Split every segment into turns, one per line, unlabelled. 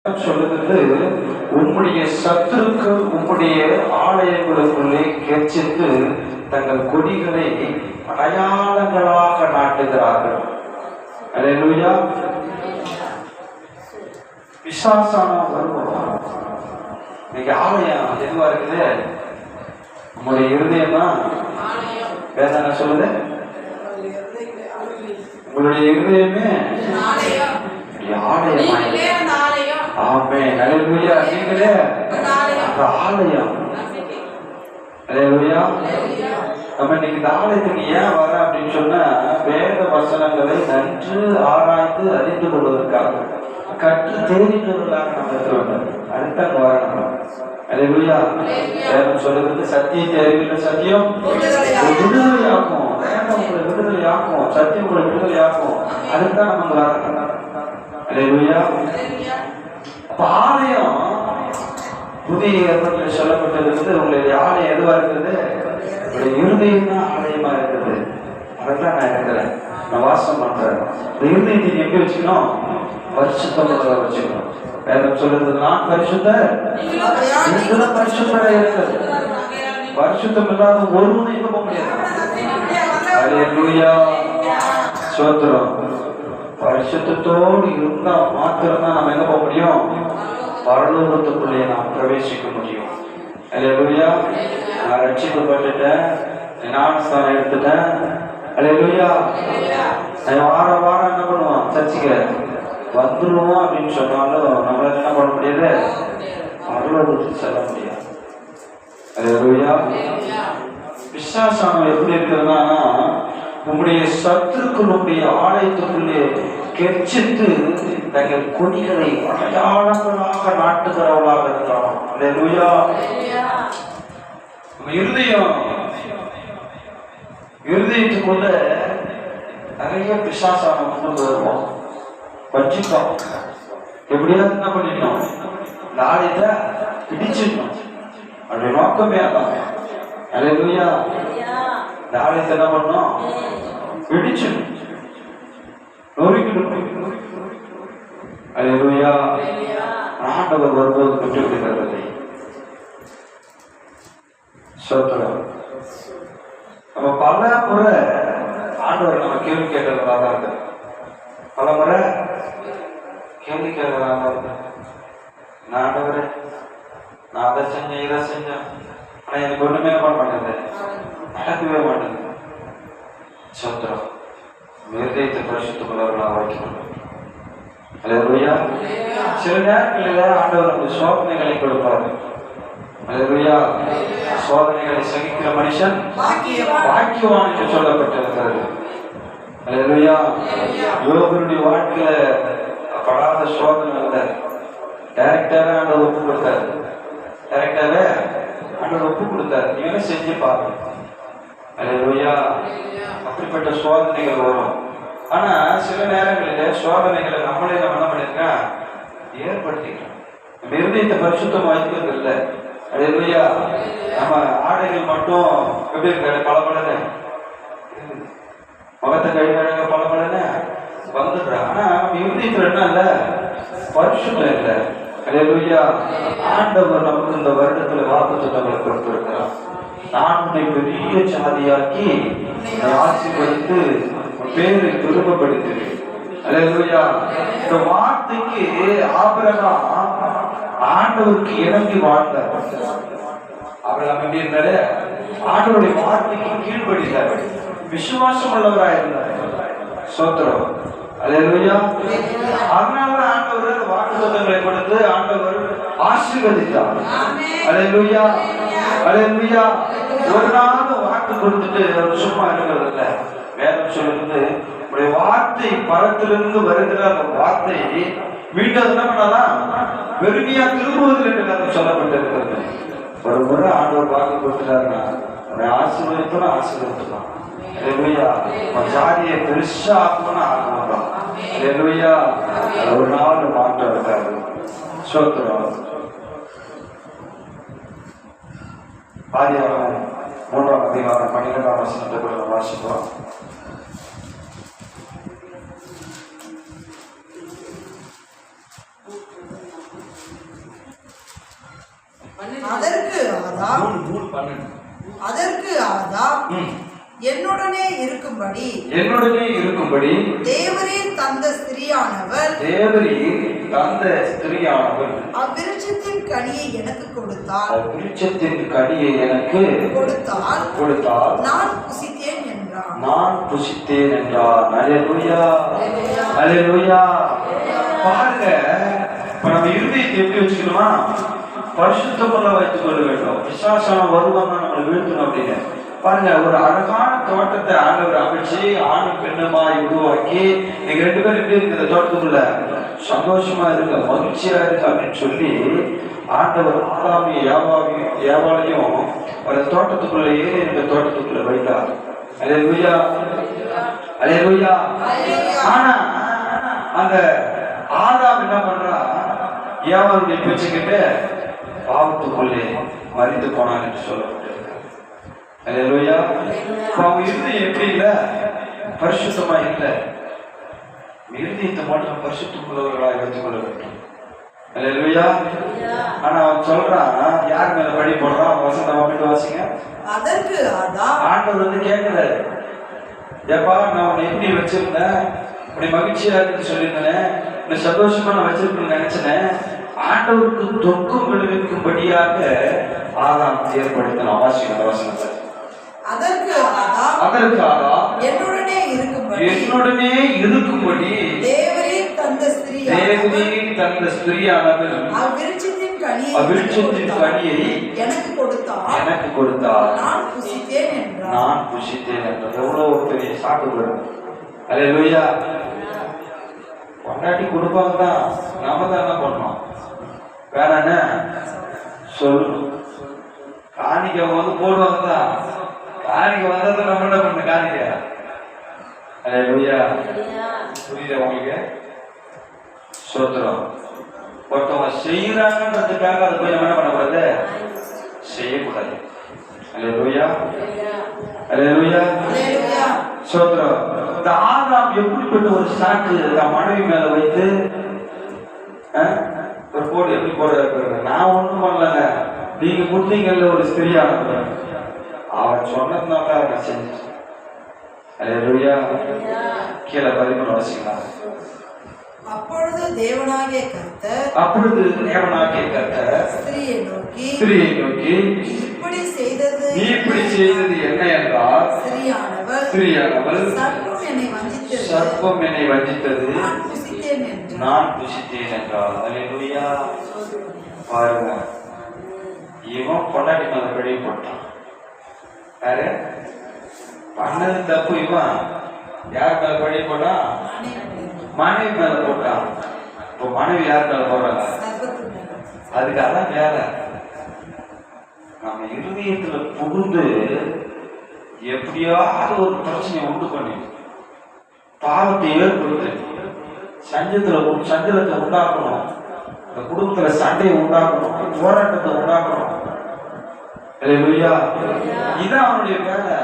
சொல்லுகிறது, உம்முடைய சத்துருக்கள் உம்முடைய ஆலயங்களுக்குள்ளே கெர்ச்சித்து தங்கள் கொடிகளை அடையாளங்களாக நாட்டுகிறார்கள். அல்லேலூயா. பிசாசான வருவோம். இன்னைக்கு ஆலயம் எதுவா இருக்குது? உங்களுடைய இருதயம் தான் வேதனை சொல்லுது. உங்களுடைய இருதயமே ஆலயம். ஆமென். அல்லேலூயா. நீங்களே அந்த ஆலயம். அல்லேலூயா. நம்ம இன்னைக்கு இந்த ஆலயத்துக்கு ஏன் வர அப்படின்னு சொன்னா, வேத வசனங்களை நன்று ஆராய்ந்து அறிந்து கொள்வதற்காக, கற்று தேறினவர்களாக நம்ம இருக்க வேண்டும். அதுதான் வரணும். அல்லேலூயா. வேதம் சொல்லுகிறது, சத்தியத்தை அறிவிக்கிற சத்தியம் விடுதலையாக்கும். வேதம் உங்களை விடுதலையாக்கும், சத்தியம் உங்களை விடுதலையாக்கும். அதுதான் நம்ம வரணும். அல்லேலூயா. அப்ப ஆலயம் புதிய ஏற்பாட்டில் சொல்லப்பட்டிருக்கிறது. உங்களுடைய ஆலயம் எதுவா இருக்குது? உங்களுடைய இருதயம் தான் ஆலயமா இருக்குது. அதைத்தான் நான் இருக்கிறேன், நான் வாசம் பண்றேன். இந்த இருதயத்தை எப்படி வச்சுக்கணும்? பரிசுத்தமாக வச்சுக்கணும். வேதம் சொல்றது, நான் பரிசுத்தர், நீங்களும் பரிசுத்தரா இருக்கிறது. பரிசுத்தம் இல்லாத ஒருவனும் எங்க போக முடியாது. அல்லேலூயா. சோத்திரம். பரிசுத்தத்தோடு இருந்தா மாத்திரம்தான் நம்ம எங்க போக முடியும்? பரலோகத்துக்குள்ளே நாம் பிரவேசிக்க முடியும். அல்லேலூயா. நான் ரட்சிக்கப்பட்டுட்டேன், ஞானஸ்தானம் எடுத்துட்டேன். அல்லேலூயா. வாரம் வாரம் என்ன பண்ணுவோம்? சர்ச்சுக்கு வந்துருவோம் அப்படின்னு சொன்னாலும் நம்மளால என்ன பண்ண முடியாது? பரலோகத்துக்கு செல்ல முடியாது. அல்லேலூயா. விசுவாசம் எப்படி இருக்கிறதுனா, உங்களுடைய சத்துருக்களுடைய ஆலயத்துக்குள்ளே கெர்ச்சித்து தங்கள் கொடிகளை அடையாளங்களாக நாட்டுகிறவர்களாக இருக்கிறோம். அல்லேலூயா. இருதயத்துக்குள்ள நிறைய பிசாசான கொண்டு வருவோம். வச்சுக்கோம். எப்படியாவது என்ன பண்ணிடணும்? இந்த ஆலயத்தை இடிச்சிடணும். அப்படி நோக்கமே அதான். அல்லேலூயா. இந்த ஆலயத்தை என்ன பண்ணணும்? இடிச்சிடணும், நொறுக்கிடணும். அல்லேலூயா. ஆண்டவர் வரும்போது பெற்றுவிடுகிறதை சொல்றோம். நம்ம பல முறை ஆண்டவர் நம்ம கேள்வி கேட்கறதா தான் இருக்கு. பல முறை கேள்வி கேட்கறதா தான் இருக்கு. நான் ஆண்டவரே, நான் அதை செஞ்சேன், இதை செஞ்சேன், ஆனா எனக்கு ஒண்ணுமே பண்ண மாட்டேங்குது, நடக்கவே மாட்டேங்குது. சோத்திரம். இருதயத்தை பரிசுத்தமுள்ளவர்களாக வைக்கணும். அல்லேலூயா. சில நேரங்களில் ஆண்டவர் நமக்கு சோதனைகளை கொடுப்பாரு. அல்லேலூயா. சோதனைகளை சகிக்கிற மனுஷன் பாக்கியவான் என்று சொல்லப்பட்டிருக்கிறது. அல்லேலூயா. யோபனுடைய வாழ்க்கையில படாத சோதனை அல்ல, டைரக்டாவே ஆண்டவர் ஒப்பு கொடுத்தாரு. டைரக்டாவே ஆண்டவர் ஒப்பு கொடுத்தாரு. நீங்க செஞ்சு பாருங்க. அல்லேலூயா. அப்படிப்பட்ட சோதனைகள் வரும். ஆனா சில நேரங்களில சோதனைகளை நம்மளே நம்ம என்ன பண்ணிருக்கோம்? ஏற்படுத்திக்கிறோம். நம்ம இருதயத்தை பரிசுத்தமா வைக்கிறது இல்லை. அல்லேலூயா. நம்ம ஆடைகள் மட்டும் எப்படி இருக்காது? பலபலன்னு முகத்தை கழுவினாங்க, பலபலன்னு வந்துடுறா. ஆனா நம்ம இருதயத்துல என்ன இல்லை? பரிசுத்தம் இல்லை. அல்லேலூயா. ஆண்டவர் நமக்கு இந்த வருடத்துல வாக்குத்தத்தங்களை கொடுத்திருக்கிறார். நான் உன்னை பெரிய சாதியாக்கி ஆசீர்வதித்து பேரை பெருமைப்படுத்துவேன். அல்லேலூயா. இந்த வார்த்தைக்கு ஆபிரகாம் ஆண்டவருக்கு இறங்கி வாழ்ந்தார். ஆபிரகாம் எப்படி இருந்தாரு? ஆண்டவருடைய வார்த்தைக்கு கீழ்படிந்தார், விசுவாசம் உள்ளவராக இருந்தார். சோத்திரம். அல்லேலூயா. அதனால ஆண்டவர் வாக்குத்தத்தங்களை கொடுத்து ஆண்டவர் ஆசீர்வதித்தார். அல்லேலூயா. அல்லேலூயா. ஒரு நாள் வாக்கு கொடுத்துட்டு சும்மா இருக்கிறது இல்லை. வேதம் சொல்லுறது, உடைய வார்த்தை பரத்திலிருந்து வருகிற அந்த வார்த்தை மீண்டும் என்ன பண்ணலாம்? வெறுமையா திரும்புவதில் என்று வேதம் சொல்லப்பட்டிருக்கிறது. ஒரு முறை ஆண்டவர் வாக்கு கொடுத்துட்டாருன்னா உடைய ஆசீர்வதித்தோம், ஆசீர்வதிக்கலாம். அல்லேலூயா. ஜாதியை பெருசா ஆக்கணும்னு ஆகணும். அல்லேலூயா. ஒரு நாள் மாற்றம் இருக்காது. சோத்திரம். ஆதியாகமம் 3ஆம் அதிகாரம் 12ஆம் வசனத்தை கூட வாசிக்கிறோம்.
அதற்கு ஆதாம் என்னுடனே இருக்கும்படி தேவரீர் தந்த ஸ்திரியானவர் அவ்விருட்சத்தின் கனியை எனக்கு கொடுத்தால் நான் புசித்தேன் என்றான்.
அல்லேலூயா அல்லேலூயா. பாருங்க, இப்ப நம்ம இருதயத்தை எப்படி வச்சுக்கணுமா? பரிசுத்தமுள்ள வைத்துக் கொள்ள வேண்டும். பிசாசான வருவாங்க நம்மளை வீழ்த்தணும் அப்படின்னு. பாருங்க, ஒரு அழகான தோட்டத்தை ஆண்டவர் அமைச்சு ஆணும் பெண்ணுமாய் உருவாக்கி நீங்க 2 பேரும் எப்படி இருக்கிற தோட்டத்துக்குள்ள சந்தோஷமா இருக்க, மகிழ்ச்சியா இருக்கு அப்படின்னு சொல்லி ஆண்டவர் ஆதாமையும் ஏவாளையும் அந்த தோட்டத்துக்குள்ள ஏறி இந்த தோட்டத்துக்குள்ள வைத்தார். அல்லேலூயா அல்லேலூயா. ஆனா அந்த ஆதாம் என்ன பண்றா? ஏவாளுடைய பேச்சுக்கிட்டு பாவத்துக்குள்ளே மறித்து போனான் என்று சொல்லப்பட்டிருக்க. அல்லேலூயா. அவங்க இருதயம் எப்படி இல்ல? பரிசுத்தமா இல்ல. இருதயத்தை மட்டும் பரிசுத்தமுள்ளவர்களாக வைத்துக் கொள்ள வேண்டும். அல்லேலூயா. ஆனா அவன் சொல்றான், யார் மேல பழி போடுறான்? வசனம் அப்படின்னு வாசிங்க.
அதற்கு
ஆண்டவர் வந்து கேட்கிறாரு, ஏப்பா நான் உன்னை எப்படி வச்சிருந்தேன், இப்படி மகிழ்ச்சியா இருக்குன்னு சொல்லியிருந்தேன், இந்த சந்தோஷமா நான் வச்சிருக்கணும்னு நினைச்சேன். ஆண்டவருக்கு தொக்கும் விளைவிக்கும்படியாக ஆதாம் ஏற்படுத்தின வசனத்தை.
அதற்கு
ஆதாம்
என்னுடனே
இருக்கும்படி தேவரீர் தந்த ஸ்திரியானவர் அவ்விருட்சத்தின் கனியை எனக்கு கொடுத்தார். நான் புசித்தேன் என்றார். எவ்வளவு பெரிய சாப்பிடுறோம். அல்லேலூயா. கொண்டாட்டி கொடுப்பாங்க தான், நாம தான் என்ன பண்ணோம்? வேற சொல்லணும். காணிக்க வந்து போடுவாங்க தான், காணிக்க வந்தது நம்ம என்ன பண்ண காணிக்க. அல்லேலூயா. புரியுதா உங்களுக்கு? சோத்திரம். ஒருத்தவங்க செய்யறாங்கன்றதுக்காக அதை போய் நம்ம என்ன பண்ணக்கூடாது? செய்யக்கூடாது. அல்லேலூயா அல்லேலூயா. சோத்திரம். இந்த ஆதாம் எப்படிப்பட்ட ஒரு சாக்கு தான் மனைவி மேல வைத்து ஒரு போடு எப்படி போடுறாரு? நான் ஒண்ணும் பண்ணலங்க, நீங்க கொடுத்தீங்கல்ல ஒரு ஸ்திரியானது, அவன் சொன்னதுனால நான் செஞ்சேன். அல்லேலூயா. கீழே 13 வாசிக்கலாம்.
அப்பொழுது தேவனாகிய கர்த்தர் ஸ்திரியை நோக்கி நீ இப்படி செய்தது
என்ன என்றால்,
ஸ்திரியானவள்
சர்ப்பம் என்னை வஞ்சித்தது,
நான்
புசித்தேன் என்றால். அல்லேலூயா. பாருங்க, இவன் பொண்டாட்டி மேல பழி போட்டான். யாரு பண்ணது தப்பு? இவன் யார் மேல பழி போட்டான்? மனைவி மேல போட்டான். இப்போ மனைவி யார் மேல போடுறாங்க? அதுக்கு அதான் வேலை. நம்ம இருதயத்துல புகுந்து எப்படியாவது ஒரு பிரச்சனையை உண்டு பண்ணி பாவத்தை ஏற்படுத்து சஞ்சலத்தை உண்டாக்கணும், இந்த குடும்பத்துல சண்டையை உண்டாக்கணும், போராட்டத்தை உண்டாக்கணும். அல்லேலூயா. இதான் அவனுடைய வேலை.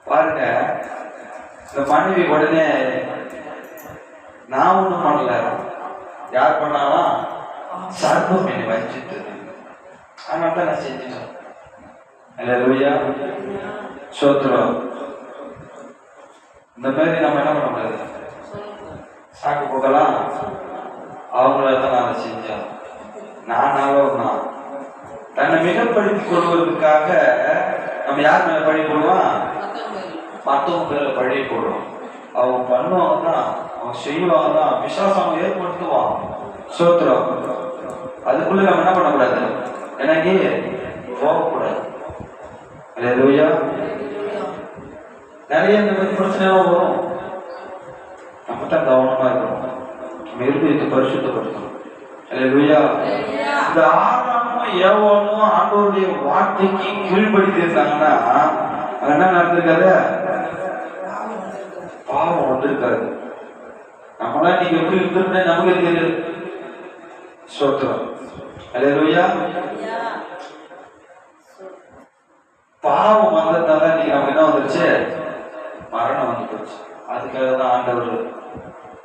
பாருங்க, இந்த மனைவி உடனே நான் ஒண்ணும் பண்ணல, யார் பண்ணாலும் சர்ப்பம் என்னை வஞ்சித்தது, அதனால தான் நான் செஞ்சேன். அல்லேலூயா. சோத்திரம். இந்த மாதிரி நம்ம என்ன பண்ண முடியாது, சாக்கு போக்கலாம். அவங்கள தான் நான் செஞ்சேன், நான் தன்னை மிகப்படுத்திக் கொள்வதற்காக நம்ம யார் மேல பழி போடுவான்? மற்றவங்க பேர்ல பழி போடுவோம். அவங்க பண்ணுவாங்க தான், அவங்க செய்வாங்க தான், விசுவாசம் ஏற்படுத்துவான். சோத்திரம். அதுக்குள்ள நம்ம என்ன பண்ணக்கூடாது? எனக்கு போகக்கூடாது. அல்லேலூயா. நிறைய இந்த மாதிரி பிரச்சனைலாம் வரும். நம்ம தான் கவனமா இருக்கணும், நம்ம இருதயத்தை பரிசுத்தப்படுத்தணும். அல்லேலூயா. இந்த ஆதாமும் ஏவாளும் ஆண்டவருடைய வார்த்தைக்கு கீழ்படித்து இருந்தாங்கன்னா அங்க என்ன நடந்திருக்காது? பாவம் வந்திருக்காது. நம்மளாம் நீங்க எப்படி இருந்திருந்தே நமக்கு தெரியாது. சோத்திரம். அல்லேலூயா. பாவம் வந்ததுனால நீங்க நமக்கு என்ன வந்துருச்சு? மரணம் வந்து போச்சு. அதுக்காக தான் ஆண்டவர்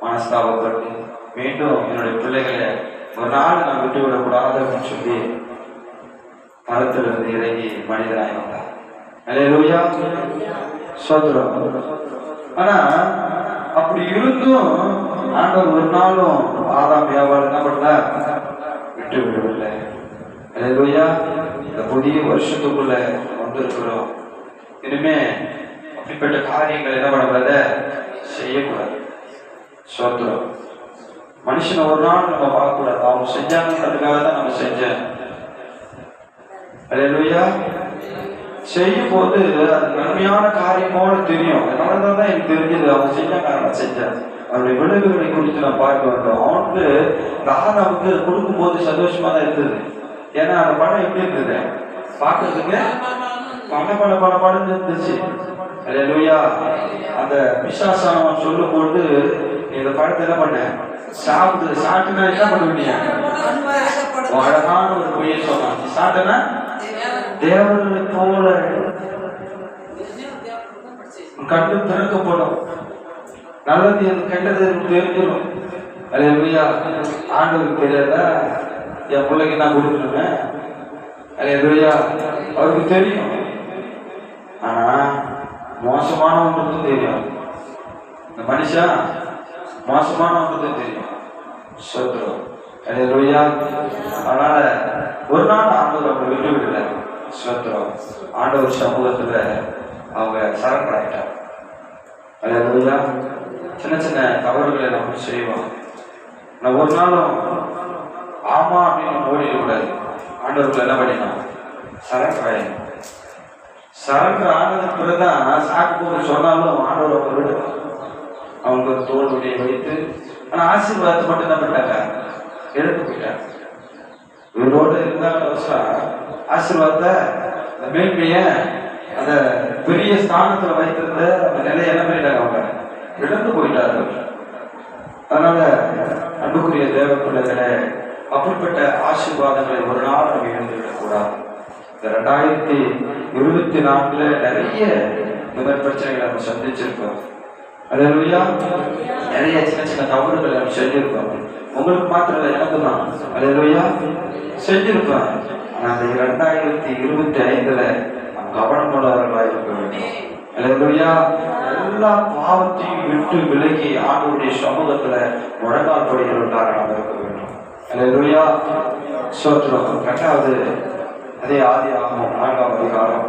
மனஸ்தாபப்பட்டு மீண்டும் என்னுடைய பிள்ளைகளை ஒரு நாள் நான் விட்டு விடக்கூடாது அப்படின்னு சொல்லி மரத்திலிருந்து இறங்கி மனிதனாய் வந்தார். அல்லேலூயா, சோதரம். ஆனா அப்படி இருந்தும் ஆண்டவர் ஒரு நாளும் ஆதாம் வியாபாரம் என்ன பண்ணல, விட்டு விடவில்லை. அல்லேலூயா. இந்த புதிய வருஷத்துக்குள்ள வந்திருக்கிறோம். இனிமே அப்படிப்பட்ட காரியங்கள் என்ன பண்ணக்கூடாத, செய்யக்கூடாது. சோதரம். மனுஷனை ஒரு நாள் நம்ம பார்க்கக்கூடாது, அவங்க செஞ்சாங்கன்றதுக்காக தான் நம்ம செஞ்சேன். அல்லேலூயா. செய்யும் போது அது நன்மையான காரியமோட தெரியும். அதனாலதான் தான் எனக்கு தெரிஞ்சது அவங்க செஞ்சாங்க, நான் செஞ்சேன். அவருடைய விளைவுகளை குறித்து நான் பார்க்க வேண்டும். அவனுக்கு ராதாவுக்கு கொடுக்கும் போது சந்தோஷமா தான் இருந்தது. ஏன்னா அந்த படம் எப்படி இருந்தது, பார்க்கறதுக்கு படன்னு இருந்துச்சு. அல்லேலூயா. அந்த பிசாசானவன் சொல்லும் போது இந்த படத்தை என்ன பண்ண, சாப்பிட்டுனா என்ன பண்ணுவீங்க, அழகான ஒரு பொய்யை சொன்னான். சாப்பிட்டனா தேவர்களை போல கண்டு திறக்கப்படும், நல்லது கெட்டது தெரிஞ்சிடும். அல்லேலூயா. ஆண்டவருக்கு தெரியாதா என் பிள்ளைக்கு நான் கொடுக்கணுமே? அல்லேலூயா. அவருக்கு தெரியும். ஆனா மோசமானவங்களுக்கு தெரியும். இந்த மனுஷன் மோசமானவங்களுக்கு தெரியும். சோத்திரம். அல்லேலூயா. அதனால ஒரு நாள் ஆண்டவர் அவங்க விட்டு விடல. சோத்திரம். ஆண்டவர் சமூகத்துல அவங்க சரண்டர் ஆயிட்டாங்க. அல்லேலூயா. சின்ன சின்ன தவறுகளை நம்ம செய்வோம். நான் ஒரு நாளும் ஆமா அப்படின்னு ஓடிடக்கூடாது. ஆண்டவர்கள் என்ன பண்ணிடணும், சரண்டர் ஆயிடும். சரண்டர் ஆனதுக்கு பிறகுதான் சாக்கு போட்டு சொன்னாலும் ஆண்டவர் அவங்க விடுவார். அவங்களுக்கு ஒரு தோல் வழியை வைத்து, ஆனா ஆசீர்வாதத்தை மட்டும் என்ன பண்ணிட்டாங்க, எடுத்து போயிட்டாங்க. இவரோடு இருந்தாலும் ஆசீர்வாதத்தை, அந்த மேன்மைய, அந்த பெரிய ஸ்தானத்துல வைத்திருந்த அந்த நிலையை என்ன பண்ணிட்டாங்க, அவங்க இழந்து போயிட்டார்கள். அதனால அன்புக்குரிய தேவ பிள்ளைகளே, அப்படிப்பட்ட ஆசீர்வாதங்களை ஒரு நாள் நம்ம இழந்துவிடக்கூடாது. இந்த 2024 நிறைய இந்த மாதிரி பிரச்சனைகளை நம்ம சந்திச்சிருக்கோம். அல்லேலூயா. நிறைய சின்ன சின்ன தவறுகளை நம்ம செஞ்சிருக்கோம். உங்களுக்கு மாத்திரம் இல்லை, எனக்கு தான். அல்லேலூயா. செஞ்சிருக்கோம். ஆனா அந்த 2025 நம்ம கவனமுள்ளவர்களாக இருக்க வேண்டும். அல்லேலூயா. எல்லா பாவத்தையும் விட்டு விலகி ஆண்டவருடைய சமூகத்துல முழங்கால் படிகளுக்காக இருக்க வேண்டும். அல்லேலூயா. சோத்திரம். 2வது அதே ஆதியாகமம் 4ஆம் அதிகாரம்